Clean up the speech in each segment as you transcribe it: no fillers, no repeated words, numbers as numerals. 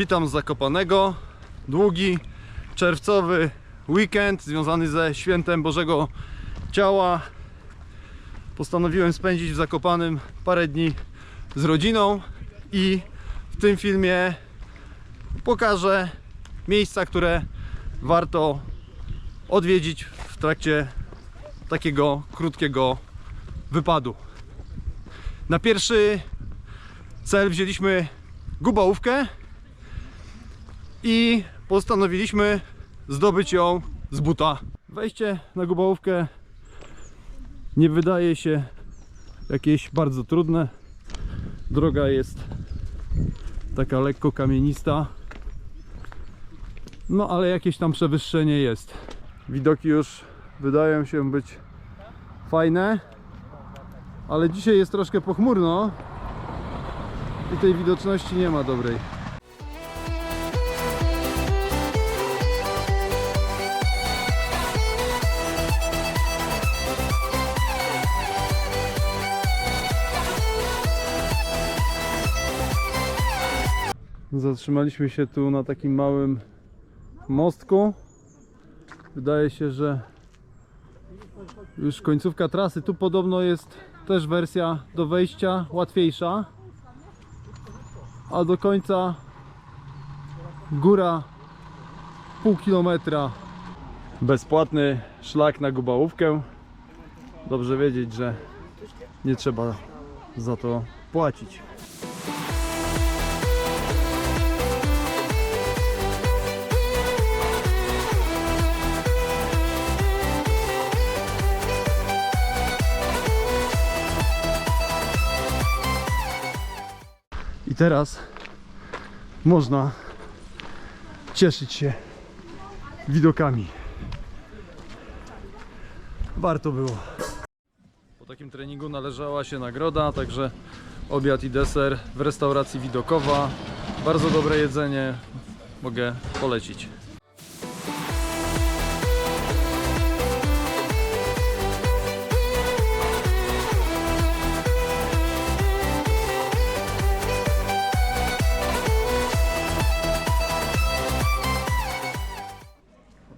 Witam z Zakopanego. Długi, czerwcowy weekend związany ze świętem Bożego Ciała. Postanowiłem spędzić w Zakopanem parę dni z rodziną i w tym filmie pokażę miejsca, które warto odwiedzić w trakcie takiego krótkiego wypadu. Na pierwszy cel wzięliśmy Gubałówkę i postanowiliśmy zdobyć ją z buta. Wejście na Gubałówkę nie wydaje się jakieś bardzo trudne. Droga jest taka lekko kamienista, no ale jakieś tam przewyższenie jest. Widoki już wydają się być fajne, ale dzisiaj jest troszkę pochmurno i tej widoczności nie ma dobrej. Zatrzymaliśmy się tu na takim małym mostku. Wydaje się, że już końcówka trasy. Tu podobno jest też wersja do wejścia łatwiejsza, a do końca góra pół kilometra. Bezpłatny szlak na Gubałówkę. Dobrze wiedzieć, że nie trzeba za to płacić. I teraz można cieszyć się widokami. Warto było. Po takim treningu należała się nagroda, także obiad i deser w restauracji Widokowa. Bardzo dobre jedzenie, mogę polecić.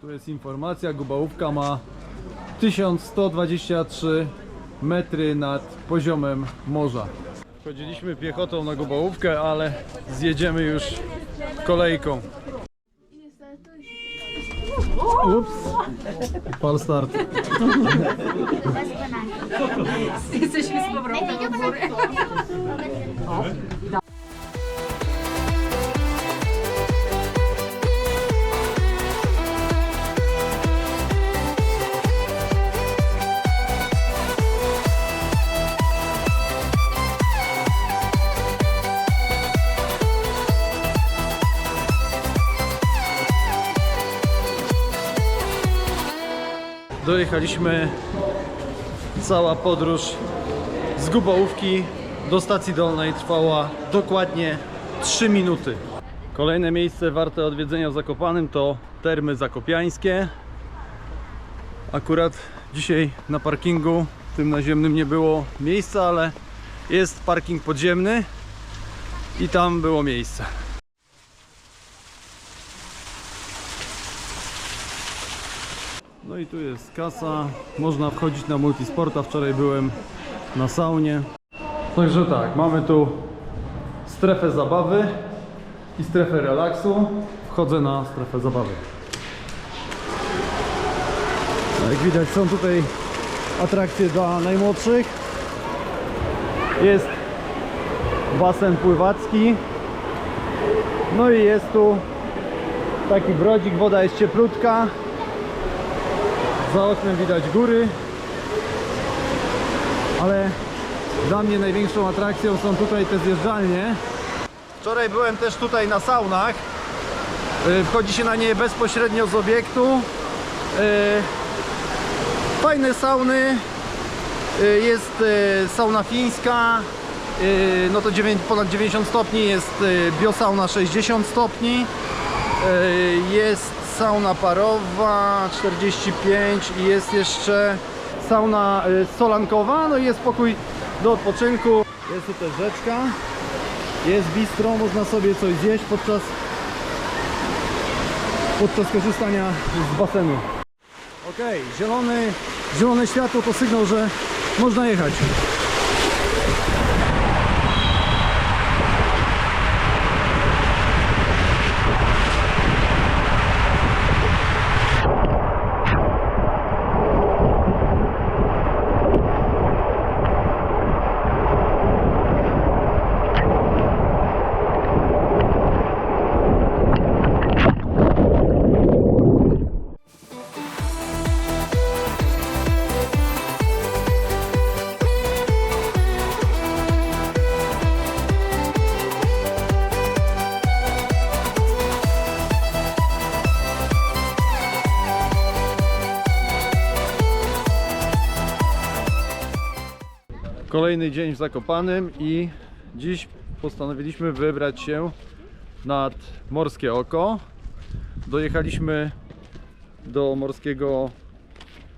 Tu jest informacja, Gubałówka ma 1123 metry nad poziomem morza. Chodziliśmy piechotą na Gubałówkę, ale zjedziemy już kolejką. Ups, fal start. Jesteśmy z powrotem od góry. Dojechaliśmy, cała podróż z Gubałówki do stacji dolnej trwała dokładnie 3 minuty. Kolejne miejsce warte odwiedzenia w Zakopanem to Termy Zakopiańskie. Akurat dzisiaj na parkingu tym naziemnym nie było miejsca, ale jest parking podziemny i tam było miejsce. No i tu jest kasa, można wchodzić na multisporta, wczoraj byłem na saunie. Także tak, mamy tu strefę zabawy i strefę relaksu. Wchodzę na strefę zabawy. Jak widać, są tutaj atrakcje dla najmłodszych. Jest basen pływacki. No i jest tu taki brodzik, woda jest cieplutka. Za oknem widać góry, ale dla mnie największą atrakcją są tutaj te zjeżdżalnie. Wczoraj byłem też tutaj na saunach. Wchodzi się na nie bezpośrednio z obiektu. Fajne sauny. Jest sauna fińska, no to ponad 90 stopni, jest biosauna 60 stopni. Jest sauna parowa 45 i jest jeszcze sauna solankowa, no i jest pokój do odpoczynku. Jest tu też rzeczka, jest bistro, można sobie coś zjeść podczas podczas korzystania z basenu. Ok, zielone światło to sygnał, że można jechać. Kolejny dzień w Zakopanem i dziś postanowiliśmy wybrać się nad Morskie Oko. Dojechaliśmy do Morskiego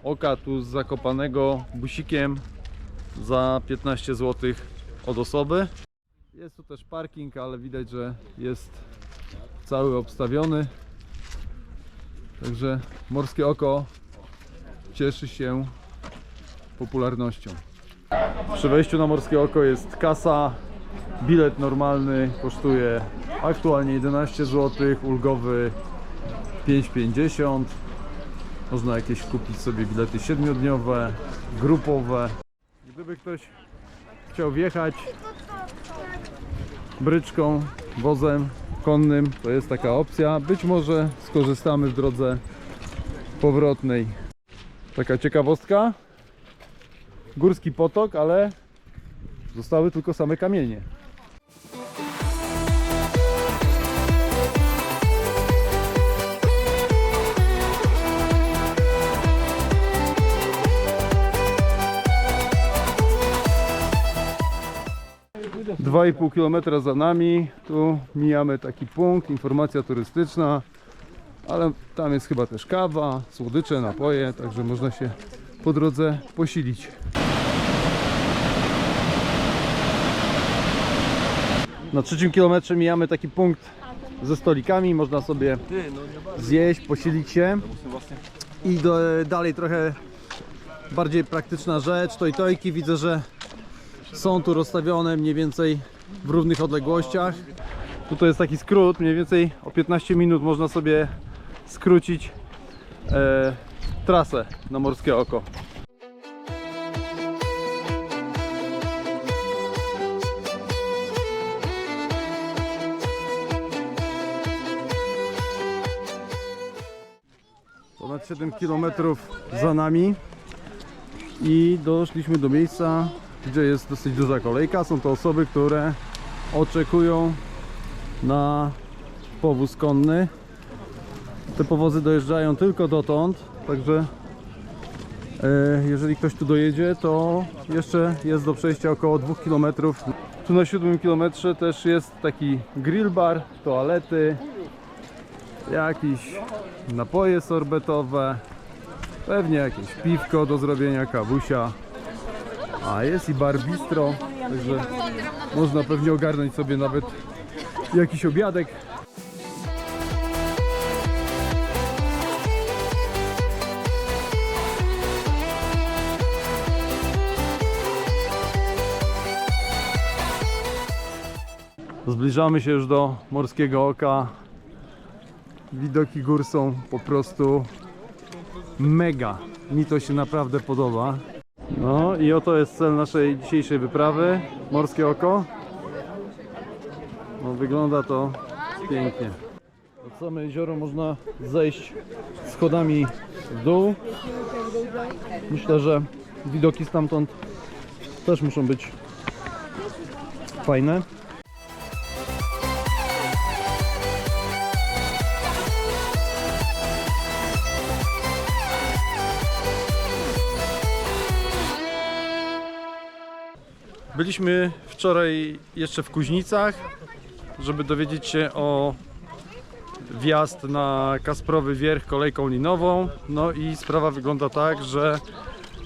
Oka tu z Zakopanego busikiem za 15 zł od osoby. Jest tu też parking, ale widać, że jest cały obstawiony. Także Morskie Oko cieszy się popularnością. Przy wejściu na Morskie Oko jest kasa. Bilet normalny kosztuje aktualnie 11 zł, ulgowy 5,50. Można jakieś kupić sobie bilety 7-dniowe, grupowe. Gdyby ktoś chciał wjechać bryczką, wozem konnym, to jest taka opcja. Być może skorzystamy w drodze powrotnej. Taka ciekawostka. Górski potok, ale zostały tylko same kamienie. Dwa i pół kilometra za nami, tu mijamy taki punkt, informacja turystyczna, ale tam jest chyba też kawa, słodycze, napoje, także można się po drodze posilić. Na 3 kilometrze mijamy taki punkt ze stolikami, można sobie zjeść, posilić się. I dalej trochę bardziej praktyczna rzecz, tojtojki. Widzę, że są tu rozstawione mniej więcej w równych odległościach. Tutaj jest taki skrót, mniej więcej o 15 minut można sobie skrócić trasę na Morskie Oko. Ponad 7 km za nami i doszliśmy do miejsca, gdzie jest dosyć duża kolejka. Są to osoby, które oczekują na powóz konny. Te powozy dojeżdżają tylko dotąd, także jeżeli ktoś tu dojedzie, to jeszcze jest do przejścia około 2 km. Tu na 7 km też jest taki grill bar, toalety, jakieś napoje sorbetowe, pewnie jakieś piwko do zrobienia, kawusia, a jest i bar bistro, także można pewnie ogarnąć sobie nawet jakiś obiadek. Zbliżamy się już do Morskiego Oka. Widoki gór są po prostu mega. Mi to się naprawdę podoba. No i oto jest cel naszej dzisiejszej wyprawy. Morskie Oko. No, wygląda to pięknie. Od same jezioro można zejść schodami w dół. Myślę, że widoki stamtąd też muszą być fajne. Byliśmy wczoraj jeszcze w Kuźnicach, żeby dowiedzieć się o wjazd na Kasprowy Wierch kolejką linową. No i sprawa wygląda tak, że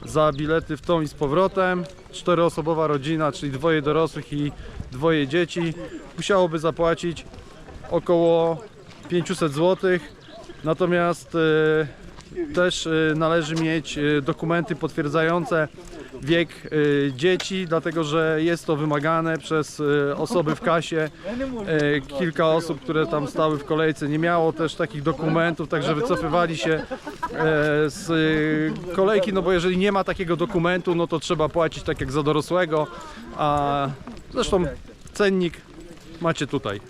za bilety w tą i z powrotem 4-osobowa rodzina, czyli 2 dorosłych i 2 dzieci, musiałoby zapłacić około 500 zł. Natomiast też należy mieć dokumenty potwierdzające wiek dzieci, dlatego że jest to wymagane przez osoby w kasie. Kilka osób, które tam stały w kolejce, nie miało też takich dokumentów, także wycofywali się z kolejki, no bo jeżeli nie ma takiego dokumentu, no to trzeba płacić tak jak za dorosłego, a zresztą cennik macie tutaj.